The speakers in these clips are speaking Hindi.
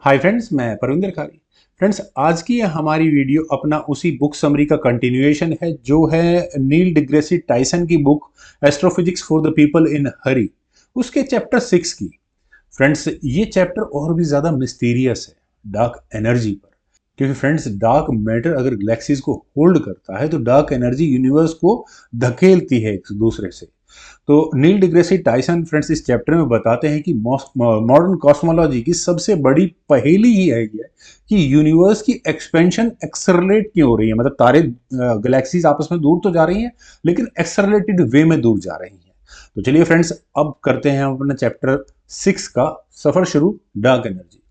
हाय फ्रेंड्स, मैं परविंदर खारी। फ्रेंड्स, आज की ये हमारी वीडियो अपना उसी बुक समरी का कंटिन्यूएशन है जो है नील डिग्रेसी टाइसन की book astrophysics for the people in hurry, उसके चैप्टर 6 की। फ्रेंड्स, ये चैप्टर और भी ज़्यादा मिस्टीरियस है डार्क एनर्जी पर, क्योंकि फ्रेंड्स डार्क मैटर अगर गैलेक्सीज को होल्ड करता है तो डार्क एनर्जी यूनिवर्स को धकेलती है एक दूसरे से। तो नील डिग्रेसी टाइसन फ्रेंड्स इस चैप्टर में बताते हैं कि मॉडर्न कॉस्मोलॉजी की सबसे बड़ी पहेली ही है ये कि यूनिवर्स की एक्सपेंशन एक्सेलरेट क्यों हो रही है। मतलब तारे गैलेक्सीज आपस में दूर तो जा रही हैं, लेकिन एक्सेलरेटेड वे में दूर जा रही हैं। तो चलिए फ्रेंड्स, अब करते हैं अपना चैप्टर 6 का सफर शुरू, dark energy.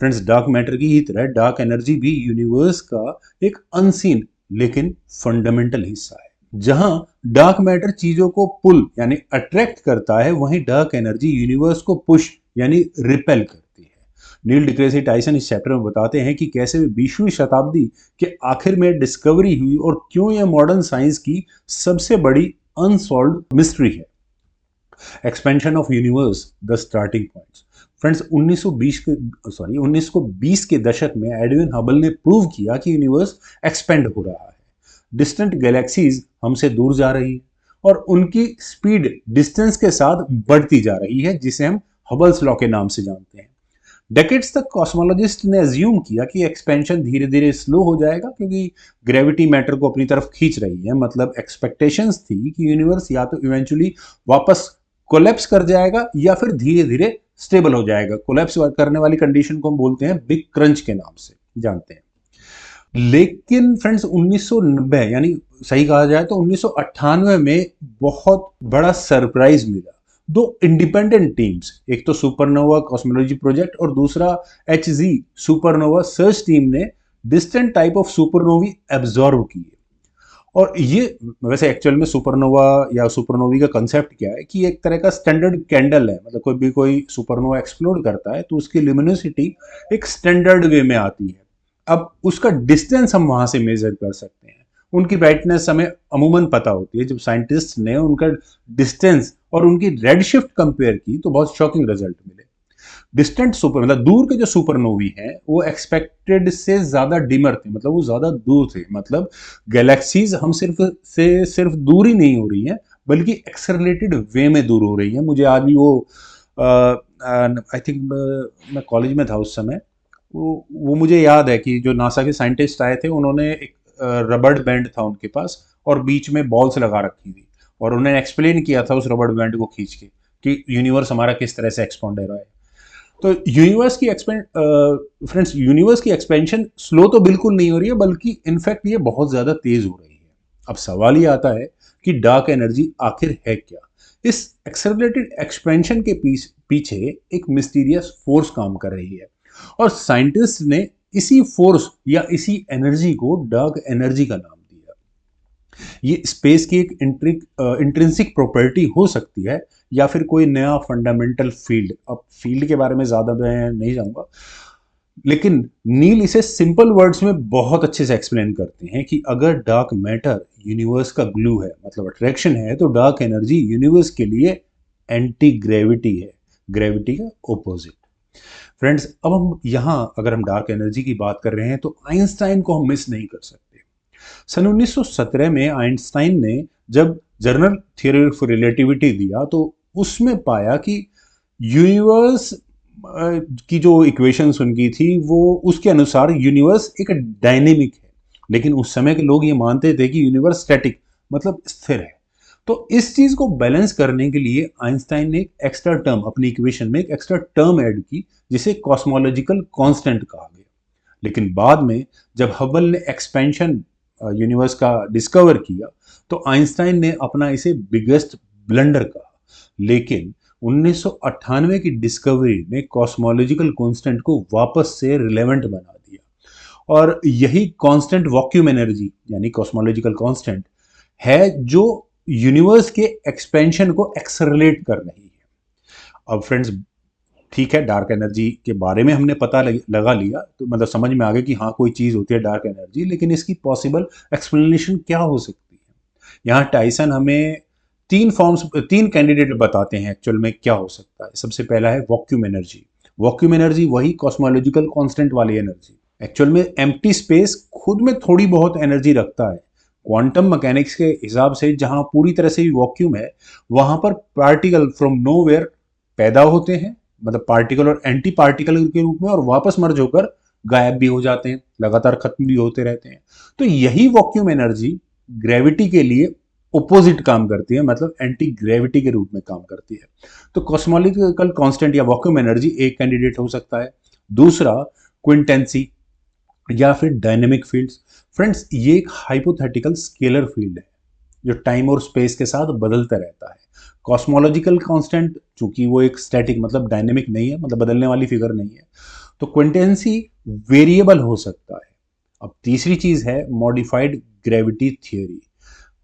Friends, dark matter की ही तरह डार्क एनर्जी भी यूनिवर्स का एक अनसीन लेकिन फंडामेंटल हिस्सा है। जहां डार्क मैटर चीजों को पुल यानी अट्रैक्ट करता है, वहीं डार्क एनर्जी यूनिवर्स को पुश यानी रिपेल करती है। नील डिग्रेसी टाइसन इस चैप्टर में बताते हैं कि कैसे 20वीं शताब्दी के आखिर में डिस्कवरी हुई और क्यों यह मॉडर्न साइंस की सबसे बड़ी अनसॉल्व्ड मिस्ट्री है। Expansion of universe, the starting points. Friends, 1920 के दशक में एडविन हबल ने प्रूव किया कि यूनिवर्स एक्सपेंड हो रहा है। डिस्टेंट गैलेक्सीज हमसे दूर जा रही है और उनकी स्पीड डिस्टेंस के साथ बढ़ती जा रही है, जिसे हम हबल्स लॉ के नाम से जानते हैं। डेकेड्स तक कॉस्मोलॉजिस्ट ने अज्यूम किया कि एक्सपेंशन धीरे धीरे स्लो हो जाएगा क्योंकि ग्रेविटी मैटर को अपनी तरफ खींच रही है। मतलब एक्सपेक्टेशंस थी कि यूनिवर्स या तो इवेंचुअली वापस कोलैप्स कर जाएगा या फिर धीरे धीरे स्टेबल हो जाएगा। कोलैप्स करने वाली कंडीशन को हम बोलते हैं बिग क्रंच के नाम से जानते हैं। लेकिन फ्रेंड्स, 1990 यानी सही कहा जाए तो 1998 में बहुत बड़ा सरप्राइज मिला। दो इंडिपेंडेंट टीम्स, एक तो सुपरनोवा कॉस्मोलॉजी प्रोजेक्ट और दूसरा एचजी सुपरनोवा सर्च टीम ने डिस्टेंट टाइप ऑफ सुपरनोवी एब्जॉर्व किए। और ये वैसे एक्चुअल में सुपरनोवा या सुपरनोवी का कंसेप्ट क्या है कि एक तरह का स्टैंडर्ड कैंडल है। मतलब कोई सुपरनोवा एक्सप्लोड करता है तो उसकी ल्यूमिनोसिटी एक स्टैंडर्ड वे में आती है। अब उसका डिस्टेंस हम वहां से मेजर कर सकते हैं। उनकी ब्राइटनेस हमें अमूमन पता होती है। जब साइंटिस्ट ने उनका डिस्टेंस और उनकी रेड शिफ्ट कंपेयर की तो बहुत शॉकिंग रिजल्ट मिले। डिस्टेंट सुपर मतलब दूर के जो सुपरनोवी हैं वो एक्सपेक्टेड से ज्यादा डिमर थे, मतलब वो ज्यादा दूर थे। मतलब गैलेक्सीज हम सिर्फ दूर ही नहीं हो रही हैं, बल्कि एक्सेलरेटेड वे में दूर हो रही हैं। मुझे आज भी वो आई थिंक मैं कॉलेज में था उस समय, वो मुझे याद है कि जो नासा के साइंटिस्ट आए थे उन्होंने एक रबड़ बैंड था उनके पास और बीच में बॉल्स लगा रखी थी और उन्होंने एक्सप्लेन किया था उस रबड़ बैंड को खींच के कि यूनिवर्स हमारा किस तरह से एक्सपांड हो रहा है। तो यूनिवर्स की एक्सपेंशन स्लो तो बिल्कुल नहीं हो रही है, बल्कि इनफैक्ट ये बहुत ज्यादा तेज हो रही है। अब सवाल ये आता है कि डार्क एनर्जी आखिर है क्या। इस एक्सेलरेटेड एक्सपेंशन के पीछे एक मिस्टीरियस फोर्स काम कर रही है और साइंटिस्ट ने इसी फोर्स या इसी एनर्जी को डार्क एनर्जी का नाम दिया। ये स्पेस की एक इंट्रिंसिक प्रॉपर्टी हो सकती है या फिर कोई नया फंडामेंटल फील्ड। अब फील्ड के बारे में ज्यादा मैं नहीं जाऊंगा, लेकिन नील इसे सिंपल वर्ड्स में बहुत अच्छे से एक्सप्लेन करते हैं कि अगर डार्क मैटर यूनिवर्स का ग्लू है, मतलब अट्रैक्शन है, तो डार्क एनर्जी यूनिवर्स के लिए एंटी ग्रेविटी है, ग्रेविटी का ओपोजिट। फ्रेंड्स, अब हम यहाँ अगर हम डार्क एनर्जी की बात कर रहे हैं तो आइंस्टाइन को हम मिस नहीं कर सकते। सन 1917 में आइंस्टाइन ने जब जर्नल थियरी ऑफ रिलेटिविटी दिया तो उसमें पाया कि यूनिवर्स की जो इक्वेशंस उनकी थी वो उसके अनुसार यूनिवर्स एक डायनेमिक है, लेकिन उस समय के लोग ये मानते थे कि यूनिवर्स स्टैटिक मतलब स्थिर है। तो इस चीज को बैलेंस करने के लिए आइंस्टाइन ने एक एक्स्ट्रा टर्म अपनी इक्वेशन में एक एक्स्ट्रा टर्म ऐड की, जिसे कॉस्मोलॉजिकल कांस्टेंट कहा गया। लेकिन बाद में जब हबल ने एक्सपेंशन यूनिवर्स का डिस्कवर किया तो आइंस्टाइन ने अपना इसे बिगेस्ट ब्लंडर कहा। लेकिन 1998 की डिस्कवरी ने कॉस्मोलॉजिकल कांस्टेंट को वापस से रिलेवेंट बना दिया और यही कांस्टेंट वैक्यूम एनर्जी यानी कॉस्मोलॉजिकल कांस्टेंट है जो यूनिवर्स के एक्सपेंशन को एक्सेलरेट कर रही है। अब फ्रेंड्स, ठीक है, डार्क एनर्जी के बारे में हमने पता लगा लिया, तो मतलब समझ में आ गया कि हाँ कोई चीज होती है डार्क एनर्जी, लेकिन इसकी पॉसिबल एक्सप्लेनेशन क्या हो सकती है। यहाँ टाइसन हमें तीन कैंडिडेट बताते हैं एक्चुअल में क्या हो सकता है। सबसे पहला है वैक्यूम एनर्जी। वैक्यूम एनर्जी वही कॉस्मोलॉजिकल कांस्टेंट वाली एनर्जी। एक्चुअल में एम्प्टी स्पेस खुद में थोड़ी बहुत एनर्जी रखता है। क्वांटम मैकेनिक्स के हिसाब से जहां पूरी तरह से वैक्यूम है, वहां पर पार्टिकल फ्रॉम नोवेयर पैदा होते हैं, मतलब पार्टिकल और एंटी पार्टिकल के रूप में, और वापस मर्ज होकर गायब भी हो जाते हैं, लगातार खत्म भी होते रहते हैं। तो यही वैक्यूम एनर्जी ग्रेविटी के लिए ओपोजिट काम करती है, मतलब एंटी ग्रेविटी के रूप में काम करती है। तो कॉस्मोलॉजिकल कांस्टेंट या वैक्यूम एनर्जी एक कैंडिडेट हो सकता है। दूसरा क्विंटेंसी या फिर डायनेमिक फील्ड्स। फ्रेंड्स, ये एक हाइपोथेटिकल स्केलर फील्ड है जो टाइम और स्पेस के साथ बदलता रहता है। कॉस्मोलॉजिकल कांस्टेंट चूंकि वो एक स्टैटिक मतलब डायनेमिक नहीं है, मतलब बदलने वाली फिगर नहीं है, तो क्विंटेंसी वेरिएबल हो सकता है। अब तीसरी चीज है मॉडिफाइड ग्रेविटी थियोरी।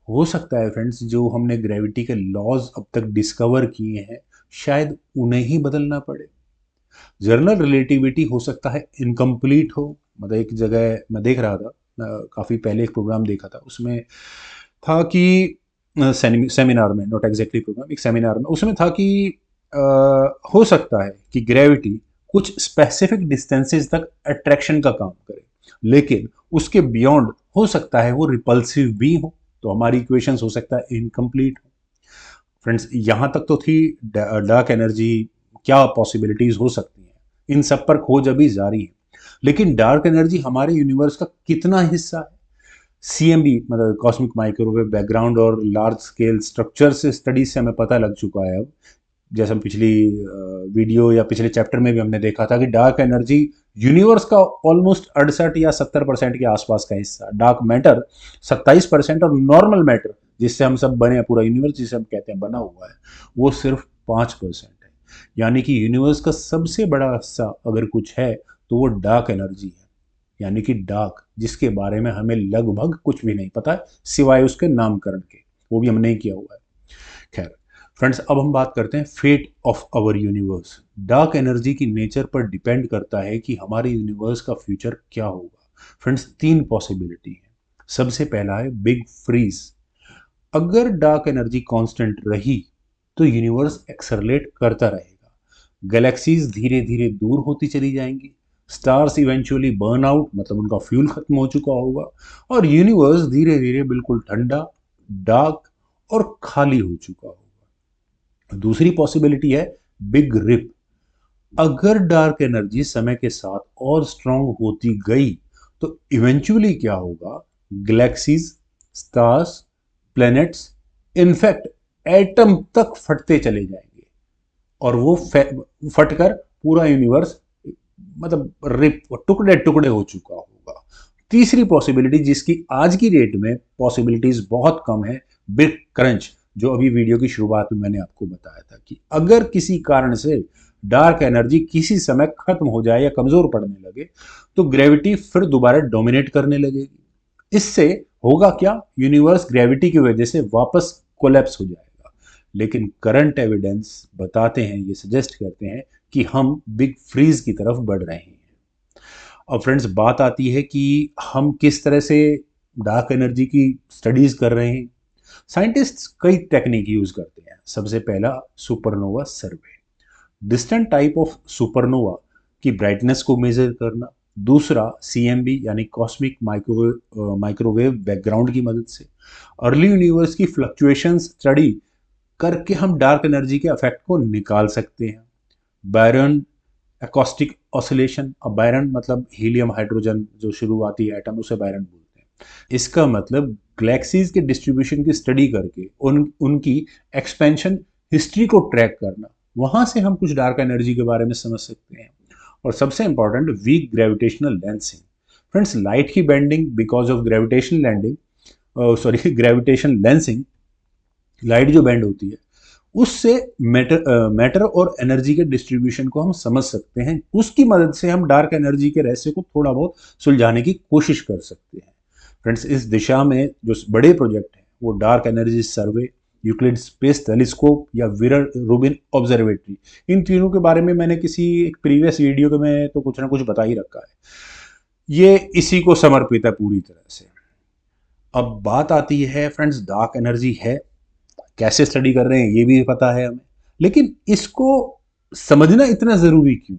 हो सकता है फ्रेंड्स, जो हमने ग्रेविटी के लॉज अब तक डिस्कवर किए हैं, शायद उन्हें ही बदलना पड़े। जनरल रिलेटिविटी हो सकता है इनकम्प्लीट हो। मतलब एक जगह मैं देख रहा था, काफ़ी पहले एक प्रोग्राम देखा था, उसमें था कि सेमिनार में, नॉट एग्जैक्टली प्रोग्राम, एक सेमिनार में उसमें था कि अ, हो सकता है कि ग्रेविटी कुछ स्पेसिफिक डिस्टेंसेस तक अट्रैक्शन का काम करे, लेकिन उसके बियॉन्ड हो सकता है वो रिपल्सिव भी हो, तो हमारी इक्वेशंस हो सकता है इनकम्प्लीट हो। फ्रेंड्स, यहाँ तक तो थी डार्क एनर्जी, क्या पॉसिबिलिटीज हो सकती हैं, इन सब पर खोज अभी जारी है। लेकिन डार्क एनर्जी हमारे यूनिवर्स का कितना हिस्सा है? सीएमबी मतलब कॉस्मिक माइक्रोवेव बैकग्राउंड और लार्ज स्केल स्ट्रक्चर से स्टडीज से हमें पता लग चुका है अब, जैसे हम पिछली वीडियो या पिछले चैप्टर में भी हमने देखा था कि डार्क एनर्जी यूनिवर्स का ऑलमोस्ट 68 या 70% के आसपास का हिस्सा, डार्क मैटर 27% और नॉर्मल मैटर जिससे हम सब बने हैं, पूरा यूनिवर्स जिसे हम कहते हैं बना हुआ है, वो सिर्फ 5% है। यानी कि यूनिवर्स का सबसे बड़ा हिस्सा अगर कुछ है तो वो डार्क एनर्जी है, यानी कि डार्क, जिसके बारे में हमें लगभग कुछ भी नहीं पता है सिवाय उसके नामकरण के, वो भी हमने ही किया हुआ है। खैर फ्रेंड्स, अब हम बात करते हैं fate of our universe. Dark energy की नेचर पर डिपेंड करता है कि हमारे यूनिवर्स का फ्यूचर क्या होगा। फ्रेंड्स, तीन पॉसिबिलिटी है। सबसे पहला है बिग फ्रीज। अगर डार्क एनर्जी कांस्टेंट रही तो यूनिवर्स एक्सरलेट करता रहेगा, गैलेक्सीज धीरे धीरे दूर होती चली जाएंगी, स्टार्स इवेंचुअली बर्न आउट मतलब उनका फ्यूल खत्म हो चुका होगा, और यूनिवर्स धीरे धीरे बिल्कुल ठंडा, डार्क और खाली हो चुका होगा। दूसरी पॉसिबिलिटी है बिग रिप। अगर डार्क एनर्जी समय के साथ और स्ट्रांग होती गई तो इवेंचुअली क्या होगा, galaxies, stars, planets, in fact atom तक फटते चले जाएंगे, और वो फटकर पूरा यूनिवर्स मतलब रिप टुकड़े टुकड़े हो चुका होगा। तीसरी पॉसिबिलिटी, जिसकी आज की डेट में पॉसिबिलिटीज बहुत कम है, बिग क्रंच, जो अभी वीडियो की शुरुआत में मैंने आपको बताया था कि अगर किसी कारण से डार्क एनर्जी किसी समय खत्म हो जाए या कमजोर पड़ने लगे तो ग्रेविटी फिर दोबारा डोमिनेट करने लगेगी। इससे होगा क्या, यूनिवर्स ग्रेविटी की वजह से वापस कोलैप्स हो जाएगा। लेकिन करंट एविडेंस बताते हैं, ये सजेस्ट करते हैं कि हम बिग फ्रीज की तरफ बढ़ रहे हैं। अब फ्रेंड्स, बात आती है कि हम किस तरह से डार्क एनर्जी की स्टडीज कर रहे हैं। साइंटिस्ट्स कई टेक्निक यूज करते हैं। सबसे पहला supernova survey, distant type of supernova की ब्राइटनेस को मेजर करना। दूसरा सीएमबी यानी कॉस्मिक माइक्रोवेव बैकग्राउंड की मदद से अर्ली यूनिवर्स की फ्लक्चुएशन स्टडी करके हम डार्क एनर्जी के इफेक्ट को निकाल सकते हैं। बायरन एकॉस्टिक ऑसिलेशन, अब बायरन मतलब हीलियम हाइड्रोजन जो शुरुआती एटम, उसे बायरन बोलते हैं। इसका मतलब गैलेक्सीज के डिस्ट्रीब्यूशन की स्टडी करके उनकी एक्सपेंशन हिस्ट्री को ट्रैक करना, वहां से हम कुछ डार्क एनर्जी के बारे में समझ सकते हैं। और सबसे important, weak gravitational lensing. Friends, light की bending because of gravitational landing, sorry gravitation lensing, light जो बेंड होती है उससे मैटर और एनर्जी के डिस्ट्रीब्यूशन को हम समझ सकते हैं। उसकी मदद से हम डार्क एनर्जी के रहस्य को थोड़ा बहुत सुलझाने की कोशिश कर सकते हैं। फ्रेंड्स, इस दिशा में जो बड़े प्रोजेक्ट हैं वो डार्क एनर्जी सर्वे, यूक्लिड स्पेस टेलीस्कोप या विरल रूबिन ऑब्जर्वेटरी, इन तीनों के बारे में मैंने किसी एक प्रीवियस वीडियो में तो कुछ ना कुछ बता ही रखा है। ये इसी को समर्पित है पूरी तरह से। अब बात आती है फ्रेंड्स, डार्क एनर्जी है, कैसे स्टडी कर रहे हैं ये भी पता है हमें, लेकिन इसको समझना इतना जरूरी क्यों?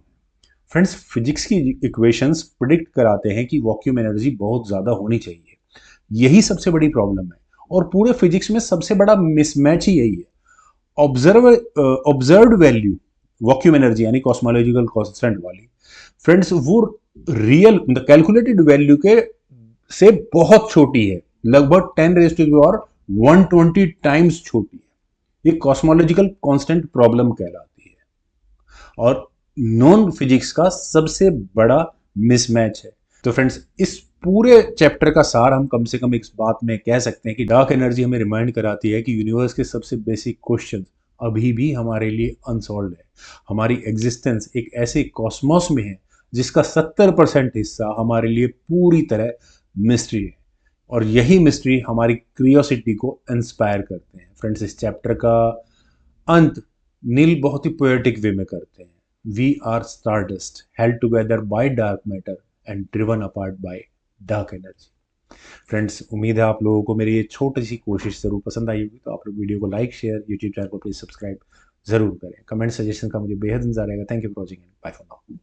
फ्रेंड्स, फिजिक्स की इक्वेशंस प्रिडिक्ट कराते हैं कि वैक्यूम एनर्जी बहुत ज़्यादा होनी चाहिए। यही सबसे बड़ी प्रॉब्लम है और पूरे फिजिक्स में सबसे बड़ा मिसमैच ही यही है। ऑब्जर्व्ड वैल्यू वैक्यूम एनर्जी यानी कॉस्मोलॉजिकल कांस्टेंट वाली, फ्रेंड्स, वो रियल कैलकुलेटेड वैल्यू के से बहुत छोटी है, लगभग 10⁻120 टाइम्स छोटी है। ये कॉस्मोलॉजिकल कांस्टेंट प्रॉब्लम कहलाती है और नॉन फिजिक्स का सबसे बड़ा मिसमैच है। तो फ्रेंड्स, इस पूरे चैप्टर का सार हम कम से कम इस बात में कह सकते हैं कि डार्क एनर्जी हमें रिमाइंड कराती है कि यूनिवर्स के सबसे बेसिक क्वेश्चन अभी भी हमारे लिए अनसॉल्व है। हमारी एग्जिस्टेंस एक ऐसे कॉस्मोस में है जिसका 70% हिस्सा हमारे लिए पूरी तरह मिस्ट्री है और यही मिस्ट्री हमारी क्यूरियोसिटी को इंस्पायर करते हैं। फ्रेंड्स, इस चैप्टर का अंत नील बहुत ही पोएटिक वे में करते हैं। We are stardust held together by dark matter and driven apart by dark energy. Friends, उम्मीद है आप लोगों को मेरी ये छोटी सी कोशिश जरूर पसंद आई होगी। तो आप लोग वीडियो को लाइक, शेयर, यूट्यूब चैनल को प्लीज सब्सक्राइब जरूर करें। कमेंट सजेशन का मुझे बेहद इंतजार रहेगा। Thank you for watching and bye for now.